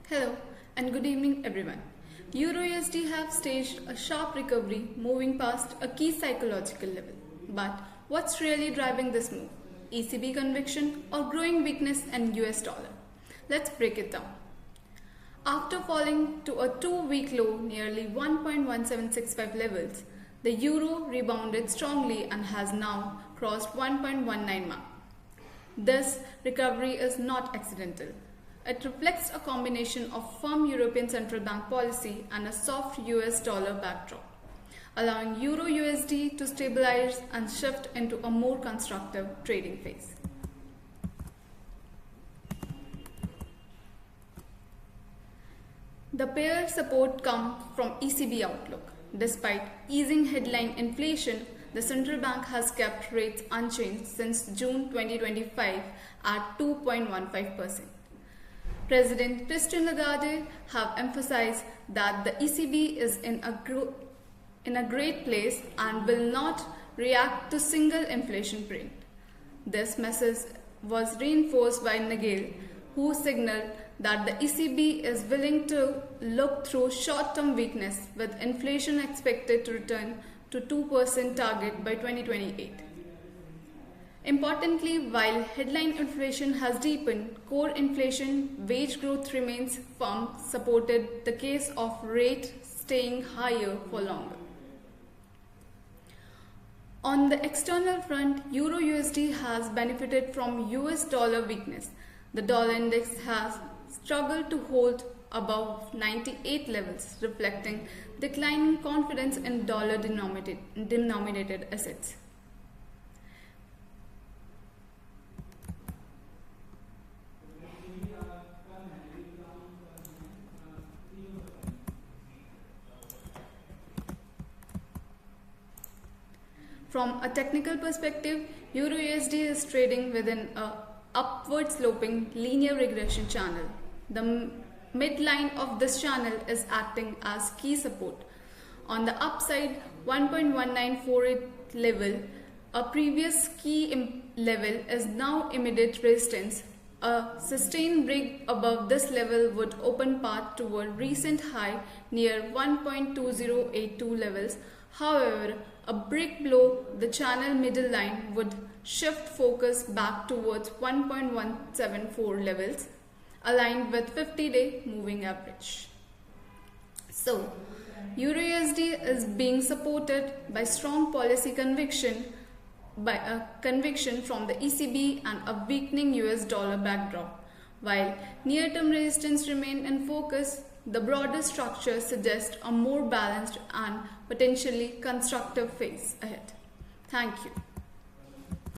Hello and good evening everyone. EURUSD have staged a sharp recovery moving past a key psychological level. But what's really driving this move? ECB conviction or growing weakness in US dollar? Let's break it down. After falling to a 2-week low nearly 1.1765 levels, the euro rebounded strongly and has now crossed 1.19 mark. This recovery is not accidental. It reflects a combination of firm European Central Bank policy and a soft US dollar backdrop, allowing Euro USD to stabilize and shift into a more constructive trading phase. The pair support comes from ECB outlook. Despite easing headline inflation, the central bank has kept rates unchanged since June 2025 at 2.15%. President Christine Lagarde have emphasized that the ECB is in a great place and will not react to single inflation print. This message was reinforced by Nagel, who signaled that the ECB is willing to look through short-term weakness with inflation expected to return to 2% target by 2028. Importantly, while headline inflation has deepened, core inflation wage growth remains firm, supported the case of rate staying higher for longer. On the external front, Euro USD has benefited from US dollar weakness. The dollar index has struggled to hold above 98 levels, reflecting declining confidence in dollar denominated assets. From a technical perspective, Euro USD is trading within a upward sloping linear regression channel. The midline of this channel is acting as key support. On the upside, 1.1948 level, a previous key level, is now immediate resistance. A sustained break above this level would open path toward recent high near 1.2082 levels. However, a break below the channel middle line would shift focus back towards 1.174 levels, aligned with 50-day moving average. So, Euro USD is being supported by strong policy conviction from the ECB and a weakening US dollar backdrop. While near-term resistance remain in focus, the broader structure suggests a more balanced and potentially constructive phase ahead. Thank you.